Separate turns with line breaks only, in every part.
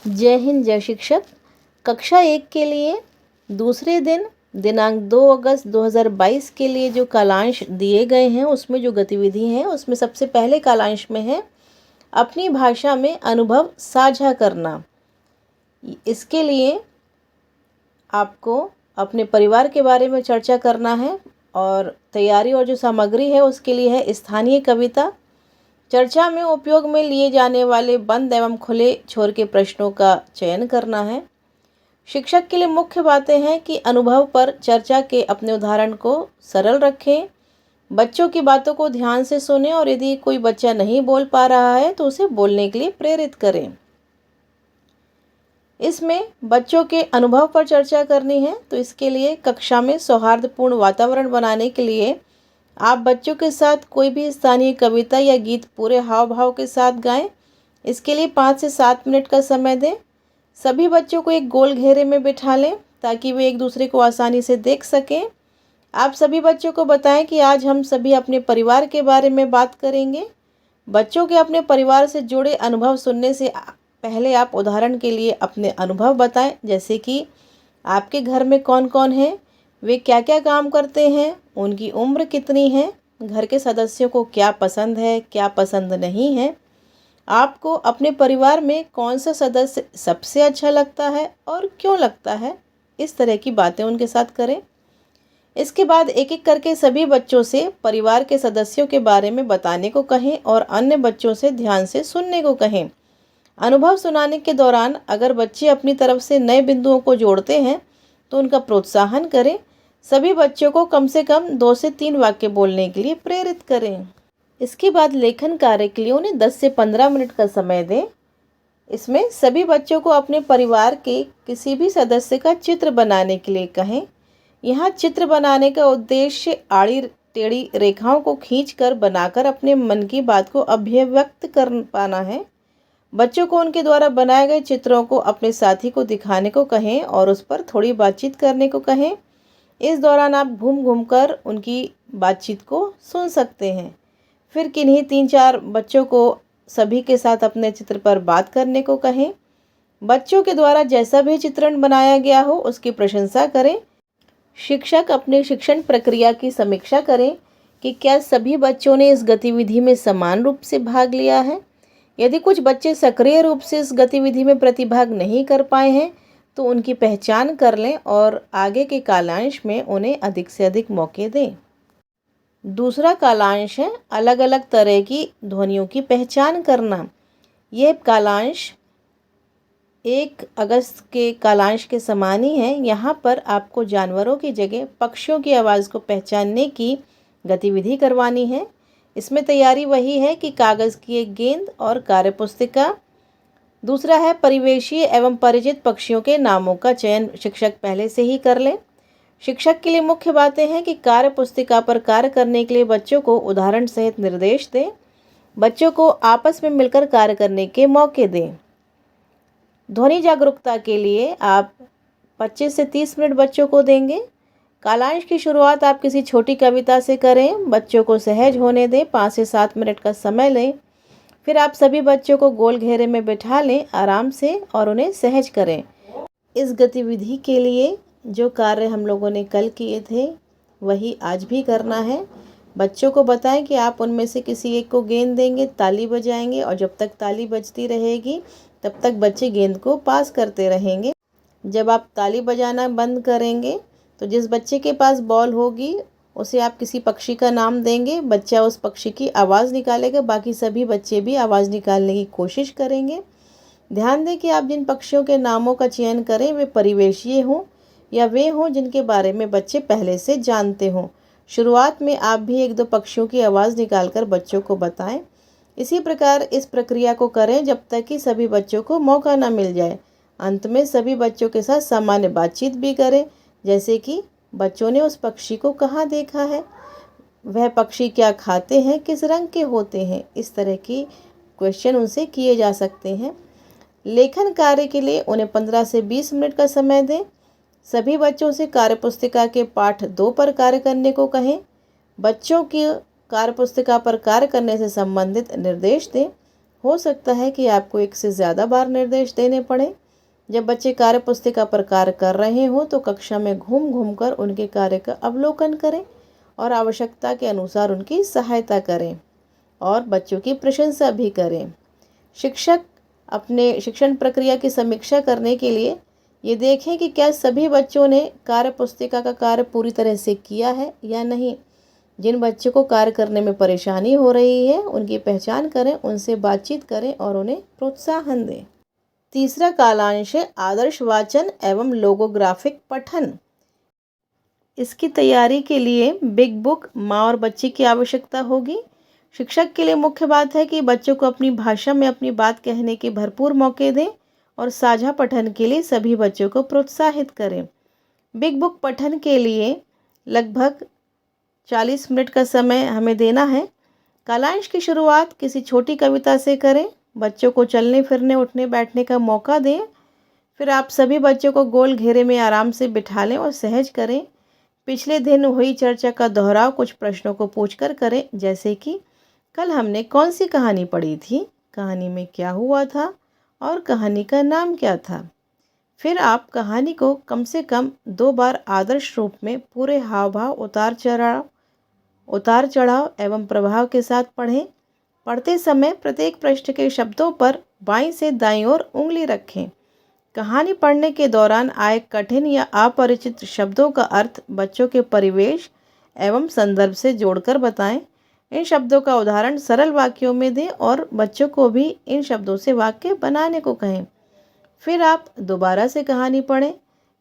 जय हिंद, जय शिक्षक। कक्षा 1 के लिए दूसरे दिन दिनांक 2 अगस्त 2022 के लिए जो कालांश दिए गए हैं, उसमें जो गतिविधि है उसमें सबसे पहले कालांश में है अपनी भाषा में अनुभव साझा करना। इसके लिए आपको अपने परिवार के बारे में चर्चा करना है और तैयारी और जो सामग्री है उसके लिए है स्थानीय कविता। चर्चा में उपयोग में लिए जाने वाले बंद एवं खुले छोर के प्रश्नों का चयन करना है। शिक्षक के लिए मुख्य बातें हैं कि अनुभव पर चर्चा के अपने उदाहरण को सरल रखें, बच्चों की बातों को ध्यान से सुनें और यदि कोई बच्चा नहीं बोल पा रहा है तो उसे बोलने के लिए प्रेरित करें। इसमें बच्चों के अनुभव पर चर्चा करनी है, तो इसके लिए कक्षा में सौहार्दपूर्ण वातावरण बनाने के लिए आप बच्चों के साथ कोई भी स्थानीय कविता या गीत पूरे हाव भाव के साथ गाएं। इसके लिए 5 से 7 मिनट का समय दें। सभी बच्चों को एक गोल घेरे में बिठा लें ताकि वे एक दूसरे को आसानी से देख सकें। आप सभी बच्चों को बताएं कि आज हम सभी अपने परिवार के बारे में बात करेंगे। बच्चों के अपने परिवार से जुड़े अनुभव सुनने से पहले आप उदाहरण के लिए अपने अनुभव बताएं, जैसे कि आपके घर में कौन कौन है, वे क्या क्या काम करते हैं, उनकी उम्र कितनी है, घर के सदस्यों को क्या पसंद है, क्या पसंद नहीं है, आपको अपने परिवार में कौन सा सदस्य सबसे अच्छा लगता है और क्यों लगता है। इस तरह की बातें उनके साथ करें। इसके बाद एक एक करके सभी बच्चों से परिवार के सदस्यों के बारे में बताने को कहें और अन्य बच्चों से ध्यान से सुनने को कहें। अनुभव सुनाने के दौरान अगर बच्चे अपनी तरफ से नए बिंदुओं को जोड़ते हैं तो उनका प्रोत्साहन करें। सभी बच्चों को कम से कम 2 से 3 वाक्य बोलने के लिए प्रेरित करें। इसके बाद लेखन कार्य के लिए उन्हें 10 से 15 मिनट का समय दें। इसमें सभी बच्चों को अपने परिवार के किसी भी सदस्य का चित्र बनाने के लिए कहें। यहाँ चित्र बनाने का उद्देश्य आड़ी टेढ़ी रेखाओं को खींचकर बनाकर अपने मन की बात को अभिव्यक्त कर पाना है। बच्चों को उनके द्वारा बनाए गए चित्रों को अपने साथी को दिखाने को कहें और उस पर थोड़ी बातचीत करने को कहें। इस दौरान आप घूम घूम कर उनकी बातचीत को सुन सकते हैं। फिर किन्हीं 3-4 बच्चों को सभी के साथ अपने चित्र पर बात करने को कहें। बच्चों के द्वारा जैसा भी चित्रण बनाया गया हो उसकी प्रशंसा करें। शिक्षक अपने शिक्षण प्रक्रिया की समीक्षा करें कि क्या सभी बच्चों ने इस गतिविधि में समान रूप से भाग लिया है। यदि कुछ बच्चे सक्रिय रूप से इस गतिविधि में प्रतिभाग नहीं कर पाए हैं तो उनकी पहचान कर लें और आगे के कालांश में उन्हें अधिक से अधिक मौके दें। दूसरा कालांश है अलग अलग तरह की ध्वनियों की पहचान करना। यह कालांश 1 अगस्त के कालांश के समान ही है। यहाँ पर आपको जानवरों की जगह पक्षियों की आवाज़ को पहचानने की गतिविधि करवानी है। इसमें तैयारी वही है कि कागज़ की एक गेंद और कार्यपुस्तिका। दूसरा है परिवेशीय एवं परिचित पक्षियों के नामों का चयन शिक्षक पहले से ही कर लें। शिक्षक के लिए मुख्य बातें हैं कि कार्यपुस्तिका पर कार्य करने के लिए बच्चों को उदाहरण सहित निर्देश दें। बच्चों को आपस में मिलकर कार्य करने के मौके दें। ध्वनि जागरूकता के लिए आप 25 से 30 मिनट बच्चों को देंगे। कालांश की शुरुआत आप किसी छोटी कविता से करें। बच्चों को सहज होने दें। 5 से 7 मिनट का समय लें। फिर आप सभी बच्चों को गोल घेरे में बिठा लें आराम से और उन्हें सहज करें। इस गतिविधि के लिए जो कार्य हम लोगों ने कल किए थे वही आज भी करना है। बच्चों को बताएं कि आप उनमें से किसी एक को गेंद देंगे, ताली बजाएंगे और जब तक ताली बजती रहेगी तब तक बच्चे गेंद को पास करते रहेंगे। जब आप ताली बजाना बंद करेंगे तो जिस बच्चे के पास बॉल होगी उसे आप किसी पक्षी का नाम देंगे। बच्चा उस पक्षी की आवाज़ निकालेगा, बाकी सभी बच्चे भी आवाज़ निकालने की कोशिश करेंगे। ध्यान दें कि आप जिन पक्षियों के नामों का चयन करें वे परिवेशीय हों या वे हों जिनके बारे में बच्चे पहले से जानते हों। शुरुआत में आप भी 1-2 पक्षियों की आवाज़ निकालकर बच्चों को बताएं। इसी प्रकार इस प्रक्रिया को करें जब तक कि सभी बच्चों को मौका न मिल जाए। अंत में सभी बच्चों के साथ सामान्य बातचीत भी करें, जैसे कि बच्चों ने उस पक्षी को कहाँ देखा है, वह पक्षी क्या खाते हैं, किस रंग के होते हैं। इस तरह की क्वेश्चन उनसे किए जा सकते हैं। लेखन कार्य के लिए उन्हें 15 से 20 मिनट का समय दें। सभी बच्चों से कार्यपुस्तिका के पाठ 2 पर कार्य करने को कहें। बच्चों की कार्यपुस्तिका पर कार्य करने से संबंधित निर्देश दें। हो सकता है कि आपको एक से ज़्यादा बार निर्देश देने पड़े। जब बच्चे कार्य पुस्तिका पर कार्य कर रहे हों तो कक्षा में घूम घूम कर उनके कार्य का अवलोकन करें और आवश्यकता के अनुसार उनकी सहायता करें और बच्चों की प्रशंसा भी करें। शिक्षक अपने शिक्षण प्रक्रिया की समीक्षा करने के लिए ये देखें कि क्या सभी बच्चों ने कार्य पुस्तिका का कार्य पूरी तरह से किया है या नहीं। जिन बच्चों को कार्य करने में परेशानी हो रही है उनकी पहचान करें, उनसे बातचीत करें और उन्हें प्रोत्साहन दें। तीसरा कालांश है आदर्श वाचन एवं लोगोग्राफिक पठन। इसकी तैयारी के लिए बिग बुक माँ और बच्चे की आवश्यकता होगी। शिक्षक के लिए मुख्य बात है कि बच्चों को अपनी भाषा में अपनी बात कहने के भरपूर मौके दें और साझा पठन के लिए सभी बच्चों को प्रोत्साहित करें। बिग बुक पठन के लिए लगभग 40 मिनट का समय हमें देना है। कालांश की शुरुआत किसी छोटी कविता से करें। बच्चों को चलने फिरने उठने बैठने का मौका दें। फिर आप सभी बच्चों को गोल घेरे में आराम से बिठा लें और सहज करें। पिछले दिन हुई चर्चा का दोहराव कुछ प्रश्नों को पूछकर करें, जैसे कि कल हमने कौन सी कहानी पढ़ी थी, कहानी में क्या हुआ था और कहानी का नाम क्या था। फिर आप कहानी को कम से कम 2 बार आदर्श रूप में पूरे हाव भाव उतार चढ़ाव एवं प्रभाव के साथ पढ़ें। पढ़ते समय प्रत्येक पृष्ठ के शब्दों पर बाईं से दाईं ओर उंगली रखें। कहानी पढ़ने के दौरान आए कठिन या अपरिचित शब्दों का अर्थ बच्चों के परिवेश एवं संदर्भ से जोड़कर बताएं। इन शब्दों का उदाहरण सरल वाक्यों में दें और बच्चों को भी इन शब्दों से वाक्य बनाने को कहें। फिर आप दोबारा से कहानी पढ़ें।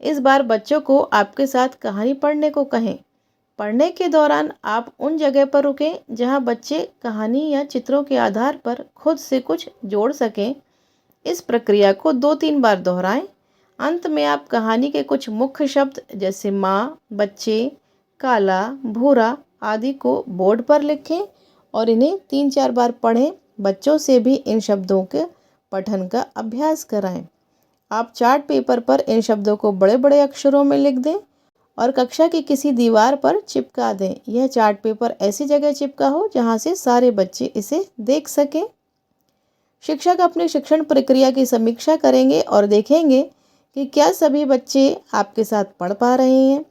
इस बार बच्चों को आपके साथ कहानी पढ़ने को कहें। पढ़ने के दौरान आप उन जगह पर रुकें जहां बच्चे कहानी या चित्रों के आधार पर खुद से कुछ जोड़ सकें। इस प्रक्रिया को 2-3 बार दोहराएं। अंत में आप कहानी के कुछ मुख्य शब्द जैसे माँ, बच्चे, काला, भूरा आदि को बोर्ड पर लिखें और इन्हें 3-4 बार पढ़ें। बच्चों से भी इन शब्दों के पठन का अभ्यास कराएं। आप चार्ट पेपर पर इन शब्दों को बड़े बड़े अक्षरों में लिख दें और कक्षा की किसी दीवार पर चिपका दें। यह चार्ट पेपर ऐसी जगह चिपका हो जहां से सारे बच्चे इसे देख सकें। शिक्षक अपनी शिक्षण प्रक्रिया की समीक्षा करेंगे और देखेंगे कि क्या सभी बच्चे आपके साथ पढ़ पा रहे हैं।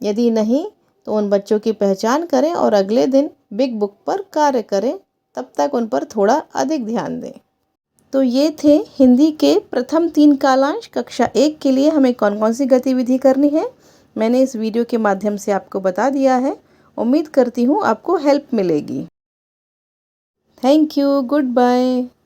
यदि नहीं तो उन बच्चों की पहचान करें और अगले दिन बिग बुक पर कार्य करें। तब तक उन पर थोड़ा अधिक ध्यान दें। तो ये थे हिंदी के प्रथम 3 कालांश। कक्षा 1 के लिए हमें कौन कौन सी गतिविधि करनी है मैंने इस वीडियो के माध्यम से आपको बता दिया है। उम्मीद करती हूँ आपको हेल्प मिलेगी। Thank you. Good bye.